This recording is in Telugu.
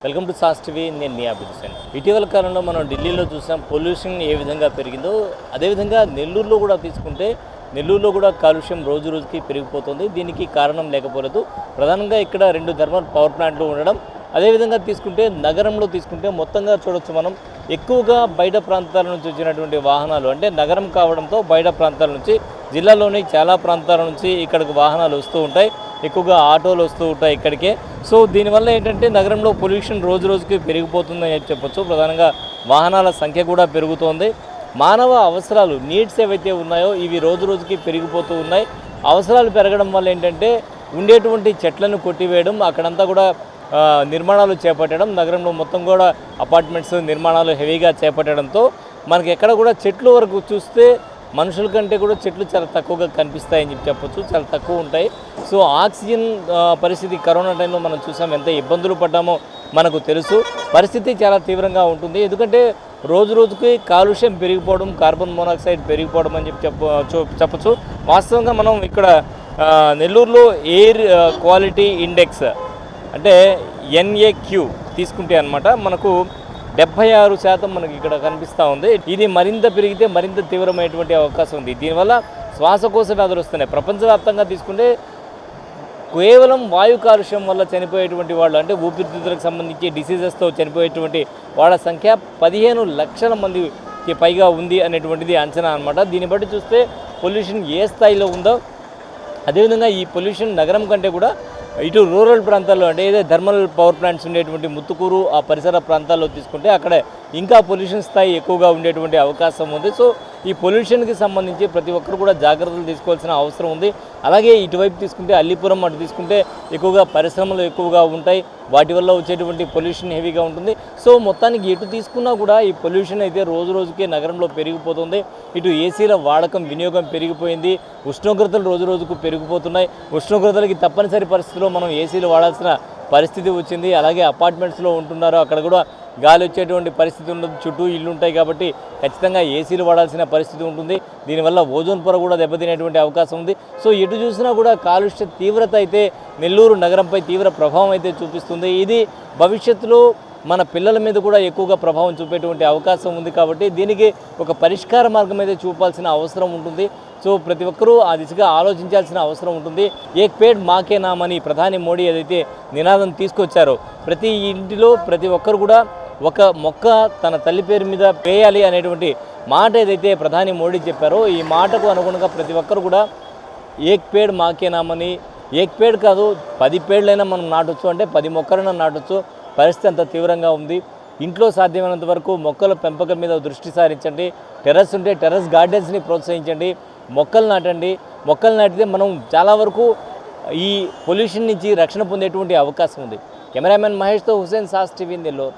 Welcome to sauce TV. నేను మీ అభిజిత్. ఇటీవల కాలంలో మనం ఢిల్లీలో చూసాం పొల్యూషన్ ఏ విధంగా పెరిగిందో, అదేవిధంగా నెల్లూరులో కూడా తీసుకుంటే నెల్లూరులో కూడా కాలుష్యం రోజు రోజుకి పెరిగిపోతుంది. దీనికి కారణం లేకపోలేదు. ప్రధానంగా ఇక్కడ 2 థర్మల్ పవర్ ప్లాంట్లు ఉండడం, అదేవిధంగా తీసుకుంటే నగరంలో తీసుకుంటే మొత్తంగా చూడొచ్చు మనం ఎక్కువగా బయట ప్రాంతాల నుంచి వచ్చినటువంటి వాహనాలు, అంటే నగరం కావడంతో బయట ప్రాంతాల నుంచి జిల్లాలోని చాలా ప్రాంతాల నుంచి ఇక్కడికి వాహనాలు వస్తూ ఉంటాయి. ఎక్కువగా ఆటోలు వస్తూ ఉంటాయి ఇక్కడికే. సో దీనివల్ల ఏంటంటే నగరంలో పొల్యూషన్ రోజు రోజుకి పెరిగిపోతుందని చెప్పొచ్చు. ప్రధానంగా వాహనాల సంఖ్య కూడా పెరుగుతోంది. మానవ అవసరాలు, నీడ్స్ ఏవైతే ఉన్నాయో ఇవి రోజు రోజుకి పెరిగిపోతూ ఉన్నాయి. అవసరాలు పెరగడం వల్ల ఏంటంటే ఉండేటువంటి చెట్లను కొట్టివేయడం, అక్కడంతా కూడా నిర్మాణాలు చేపట్టడం, నగరంలో మొత్తం కూడా అపార్ట్మెంట్స్ నిర్మాణాలు హెవీగా చేపట్టడంతో మనకి ఎక్కడ కూడా చెట్లు వరకు చూస్తే మనుషుల కంటే కూడా చెట్లు చాలా తక్కువగా కనిపిస్తాయని చెప్పొచ్చు, చాలా తక్కువ ఉంటాయి. సో ఆక్సిజన్ పరిస్థితి కరోనా టైంలో మనం చూసాం, ఎంత ఇబ్బందులు పడ్డామో మనకు తెలుసు. పరిస్థితి చాలా తీవ్రంగా ఉంటుంది. ఎందుకంటే రోజు రోజుకి కాలుష్యం పెరిగిపోవడం, కార్బన్ మోనాక్సైడ్ పెరిగిపోవడం అని చెప్పచ్చు. వాస్తవంగా మనం ఇక్కడ నెల్లూరులో ఎయిర్ క్వాలిటీ ఇండెక్స్ అంటే NAQ తీసుకుంటే అన్నమాట మనకు 76% మనకి ఇక్కడ కనిపిస్తూ ఉంది. ఇది మరింత పెరిగితే మరింత తీవ్రమైనటువంటి అవకాశం ఉంది. దీనివల్ల శ్వాసకోశ వ్యాధులు వస్తున్నాయి. ప్రపంచవ్యాప్తంగా తీసుకుంటే కేవలం వాయు కాలుష్యం వల్ల చనిపోయేటువంటి వాళ్ళు, అంటే ఊపిరితిత్తులకు సంబంధించి డిసీజెస్తో చనిపోయేటువంటి వాళ్ళ సంఖ్య 15 లక్షల మందికి పైగా ఉంది అనేటువంటిది అంచనా అనమాట. దీన్ని బట్టి చూస్తే పొల్యూషన్ ఏ స్థాయిలో ఉందో, అదేవిధంగా ఈ పొల్యూషన్ నగరం కంటే కూడా ఇటు రూరల్ ప్రాంతాల్లో, అంటే ఏదైతే థర్మల్ పవర్ ప్లాంట్స్ ఉండేటువంటి ముత్తుకూరు ఆ పరిసర ప్రాంతాల్లో తీసుకుంటే అక్కడ ఇంకా పొల్యూషన్ స్థాయి ఎక్కువగా ఉండేటువంటి అవకాశం ఉంది. సో ఈ పొల్యూషన్కి సంబంధించి ప్రతి ఒక్కరు కూడా జాగ్రత్తలు తీసుకోవాల్సిన అవసరం ఉంది. అలాగే ఇటువైపు తీసుకుంటే అల్లీపురం అటు తీసుకుంటే ఎక్కువగా పరిశ్రమలు ఎక్కువగా ఉంటాయి, వాటి వల్ల వచ్చేటువంటి పొల్యూషన్ హెవీగా ఉంటుంది. సో మొత్తానికి ఎటు తీసుకున్నా కూడా ఈ పొల్యూషన్ అయితే రోజు రోజుకే నగరంలో పెరిగిపోతుంది. ఇటు ఏసీల వాడకం, వినియోగం పెరిగిపోయింది. ఉష్ణోగ్రతలు రోజు రోజుకు పెరిగిపోతున్నాయి. ఉష్ణోగ్రతలకి తప్పనిసరి పరిస్థితిలో మనం ఏసీలు వాడాల్సిన పరిస్థితి వచ్చింది. అలాగే అపార్ట్మెంట్స్లో ఉంటున్నారు, అక్కడ కూడా గాలి వచ్చేటువంటి పరిస్థితి ఉండదు, చుట్టూ ఇల్లు ఉంటాయి కాబట్టి ఖచ్చితంగా ఏసీలు వాడాల్సిన పరిస్థితి ఉంటుంది. దీనివల్ల ఓజోన్ పొర కూడా దెబ్బతినేటువంటి అవకాశం ఉంది. సో ఎటు చూసినా కూడా కాలుష్య తీవ్రత అయితే నెల్లూరు నగరంపై తీవ్ర ప్రభావం అయితే చూపిస్తుంది. ఇది భవిష్యత్తులో మన పిల్లల మీద కూడా ఎక్కువగా ప్రభావం చూపేటువంటి అవకాశం ఉంది. కాబట్టి దీనికి ఒక పరిష్కార మార్గం అయితే చూపాల్సిన అవసరం ఉంటుంది. సో ప్రతి ఒక్కరూ ఆ దిశగా ఆలోచించాల్సిన అవసరం ఉంటుంది. ఏక్ పేడ్ మాకే నామ్ అని ప్రధాని మోడీ ఏదైతే నినాదం తీసుకొచ్చారో, ప్రతి ఇంటిలో ప్రతి ఒక్కరు కూడా ఒక మొక్క తన తల్లి పేరు మీద వేయాలి అనేటువంటి మాట ఏదైతే ప్రధాని మోడీ చెప్పారో, ఈ మాటకు అనుగుణంగా ప్రతి ఒక్కరు కూడా ఏక్ పేడ్ మాకే నామ్ అని, ఏక్ పేడ్ కాదు 10 పేడ్లైనా మనం నాటొచ్చు, అంటే 10 మొక్కలైనా నాటొచ్చు. పరిస్థితి అంత తీవ్రంగా ఉంది. ఇంట్లో సాధ్యమైనంత వరకు మొక్కల పెంపకం మీద దృష్టి సారించండి. టెర్రస్ ఉంటే టెర్రస్ గార్డెన్స్ని ప్రోత్సహించండి. మొక్కలు నాటండి. మొక్కలు నాటితే మనం చాలా వరకు ఈ పొల్యూషన్ నుంచి రక్షణ పొందేటువంటి అవకాశం ఉంది. కెమెరామెన్ మహేష్తో హుసేన్, సాస్ టీవీ నెల్లూరు.